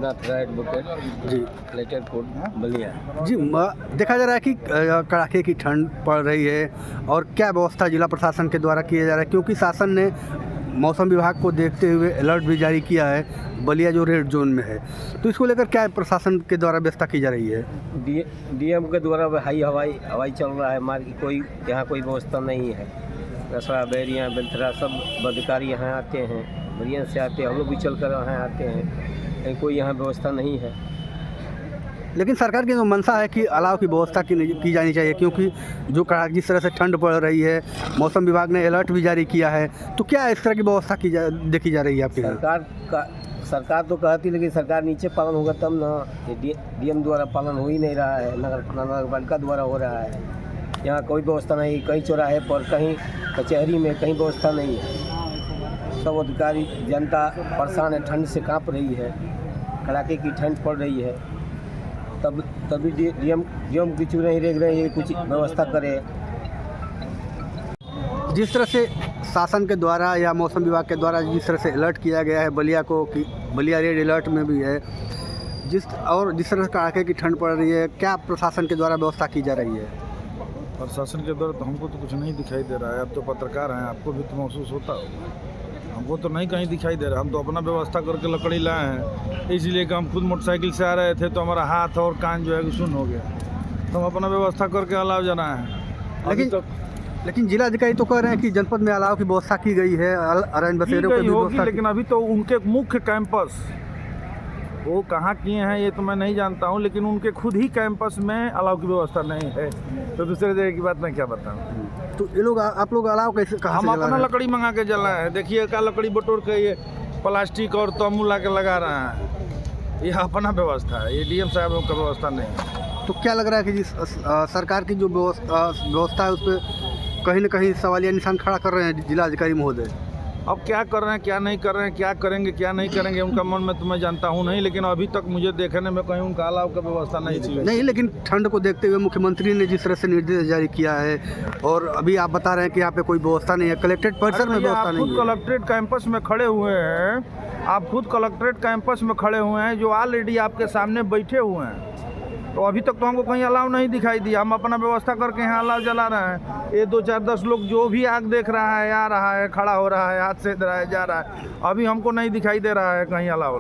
रघुनाथ राय advocate जी collector court Ballia. जी देखा जा रहा है कि कड़ाके की ठंड पड़ रही है और क्या व्यवस्था जिला प्रशासन के द्वारा किया जा रहा है, क्योंकि शासन ने मौसम विभाग को देखते हुए अलर्ट भी जारी किया है बलिया जो रेड जोन में है, तो इसको लेकर क्या प्रशासन के द्वारा व्यवस्था की जा रही है? डीएम के द्वारा हवाई चल रहा है, कोई यहाँ कोई व्यवस्था नहीं है। रसड़ा बैरियाँ बेलथरा सब अधिकारी यहाँ आते हैं, बलिया से आते हैं, हम लोग भी चल कर यहाँ आते हैं, कहीं कोई यहाँ व्यवस्था नहीं है। लेकिन सरकार की जो मंशा है कि अलाव की व्यवस्था की जानी चाहिए, क्योंकि जो जिस तरह से ठंड पड़ रही है, मौसम विभाग ने अलर्ट भी जारी किया है, तो क्या इस तरह की व्यवस्था देखी जा रही है आपकी? सरकार तो कहती, लेकिन सरकार नीचे पालन होगा तब ना। डीएम द्वारा पालन हो ही नहीं रहा है, नगर पालिका द्वारा हो रहा है। यहाँ कोई व्यवस्था नहीं, कहीं चौराहे पर, कहीं कचहरी में, कहीं व्यवस्था नहीं है। सब अधिकारी जनता परेशान है, ठंड से काँप रही है, कड़ाके की ठंड पड़ रही है। तभी डीएम की चुन नहीं रेग रहे हैं, कुछ व्यवस्था करे। जिस तरह से शासन के द्वारा या मौसम विभाग के द्वारा जिस तरह से अलर्ट किया गया है बलिया को, कि बलिया रेड अलर्ट में भी है, जिस तरह से कड़ाके की ठंड पड़ रही है, क्या प्रशासन के द्वारा व्यवस्था की जा रही है? प्रशासन के द्वारा तो हमको तो कुछ नहीं दिखाई दे रहा है। आप तो पत्रकार हैं, आपको भी तो महसूस होता होगा। हमको तो नहीं कहीं दिखाई दे रहा। हम तो अपना व्यवस्था करके लकड़ी लाए हैं, इसलिए कि हम खुद मोटरसाइकिल से आ रहे थे तो हमारा हाथ और कान जो है सुन्न हो गया, तो हम अपना व्यवस्था करके अलाव जना है। लेकिन जिलाधिकारी तो कह रहे हैं कि जनपद में अलाव की व्यवस्था की गई है, रैन बसेरों की होगी, लेकिन अभी तो उनके मुख्य कैंपस वो कहाँ किए हैं ये तो मैं नहीं जानता हूँ, लेकिन उनके खुद ही कैंपस में अलाव की व्यवस्था नहीं है, तो दूसरे जगह की बात मैं क्या बताऊँ। तो ये लोग आप लोग अलाव कैसे, कहाँ हम अपना लकड़ी मंगा के जला है। देखिए का लकड़ी बटोर के ये प्लास्टिक और तम्बू ला के लगा रहा है, ये अपना व्यवस्था है, ये डीएम साहब का व्यवस्था नहीं है। तो क्या लग रहा है कि जिस सरकार की जो व्यवस्था है उस पर कहीं ना कहीं सवालिया निशान खड़ा कर रहे हैं जिलाधिकारी महोदय? अब क्या कर रहे हैं, क्या नहीं कर रहे हैं, क्या करेंगे क्या नहीं करेंगे, उनका मन में तो मैं जानता हूँ नहीं, लेकिन अभी तक मुझे देखने में कहीं उनका अलाव का व्यवस्था नहीं थी। नहीं, लेकिन ठंड को देखते हुए मुख्यमंत्री ने जिस तरह से निर्देश जारी किया है, और अभी आप बता रहे हैं कि यहाँ पे कोई व्यवस्था नहीं है, कलेक्ट्रेट परिसर में व्यवस्था नहीं है। कलेक्ट्रेट कैंपस में खड़े हुए हैं, आप खुद कलेक्ट्रेट कैंपस में खड़े हुए हैं, जो ऑलरेडी आपके सामने बैठे हुए हैं, तो अभी तक तो हमको कहीं अलाव नहीं दिखाई दिया। हम अपना व्यवस्था करके यहाँ अलाव जला रहे हैं। ये 2 4 10 लोग जो भी आग देख रहा है, आ रहा है, खड़ा हो रहा है, हाथ से रहा है, जा रहा है, अभी हमको नहीं दिखाई दे रहा है कहीं अलाव।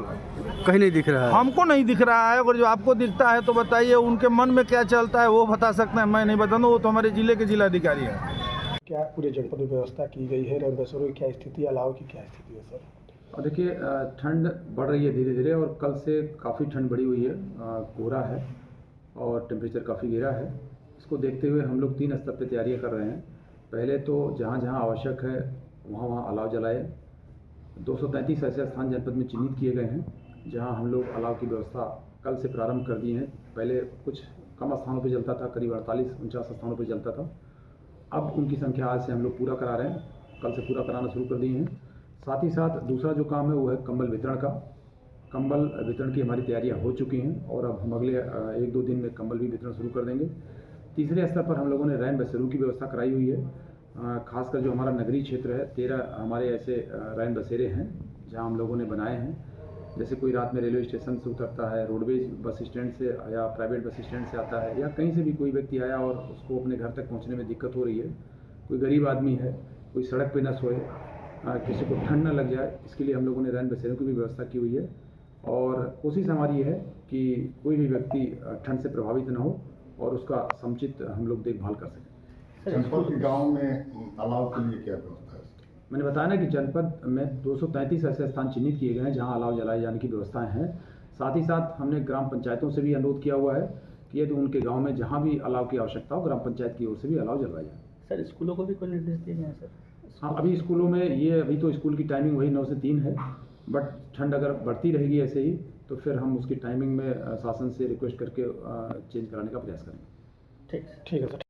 कहीं नहीं दिख रहा है, हमको नहीं दिख रहा है। अगर जो आपको दिखता है तो बताइए, उनके मन में क्या चलता है वो बता सकते हैं, मैं नहीं बताऊँ, वो तो हमारे जिले के जिलाधिकारी हैं। क्या पूरे जनपद में व्यवस्था की गई है? रैन बसेरों की क्या स्थिति, अलाव की क्या स्थिति है सर? और देखिए ठंड बढ़ रही है धीरे धीरे, और कल से काफ़ी ठंड बढ़ी हुई है, कोहरा है और टेम्परेचर काफ़ी गिरा है। इसको देखते हुए हम लोग 3 स्तर पर तैयारियां कर रहे हैं। पहले तो जहाँ जहाँ आवश्यक है वहाँ अलाव जलाए। 233 ऐसे स्थान जनपद में चिन्हित किए गए हैं जहाँ हम लोग अलाव की व्यवस्था कल से प्रारंभ कर दिए हैं। पहले कुछ कम स्थानों पर जलता था, करीब 48-49 स्थानों पर जलता था। अब उनकी संख्या आज से हम लोग पूरा करा रहे हैं, कल से पूरा कराना शुरू कर दिए हैं। साथ ही साथ दूसरा जो काम है वो है कंबल वितरण का। कंबल वितरण की हमारी तैयारियां हो चुकी हैं और अब हम अगले 1-2 दिन में कंबल भी वितरण शुरू कर देंगे। तीसरे स्तर पर हम लोगों ने रैन बसेरों की व्यवस्था कराई हुई है। खासकर जो हमारा नगरीय क्षेत्र है, 13 हमारे ऐसे रैन बसेरे हैं जहां हम लोगों ने बनाए हैं। जैसे कोई रात में रेलवे स्टेशन से उतरता है, रोडवेज बस स्टैंड से या प्राइवेट बस स्टैंड से आता है, या कहीं से भी कोई व्यक्ति आया और उसको अपने घर तक पहुँचने में दिक्कत हो रही है, कोई गरीब आदमी है, कोई सड़क पर न सोए, किसी को ठंड न लग जाए, इसके लिए हम लोगों ने रैन बसेरों की भी व्यवस्था की हुई है। और कोशिश हमारी है कि कोई भी व्यक्ति ठंड से प्रभावित न हो और उसका समुचित हम लोग देखभाल कर सकें। जनपद के गाँव में अलाव के लिए क्या व्यवस्था है? मैंने बताया ना कि जनपद में 233 ऐसे स्थान चिन्हित किए गए हैं जहां अलाव जलाए जाने की व्यवस्थाएं हैं। साथ ही साथ हमने ग्राम पंचायतों से भी अनुरोध किया हुआ है कि यदि उनके गाँव में जहाँ भी अलाव की आवश्यकता हो, ग्राम पंचायत की ओर से भी अलाव जलवाया जाए। सर स्कूलों को भी कोई निर्देश दिए गए हैं सर? हाँ, अभी स्कूलों में अभी तो स्कूल की टाइमिंग वही 9 से 3 है, बट ठंड अगर बढ़ती रहेगी ऐसे ही तो फिर हम उसकी टाइमिंग में शासन से रिक्वेस्ट करके चेंज कराने का प्रयास करेंगे। ठीक है सर।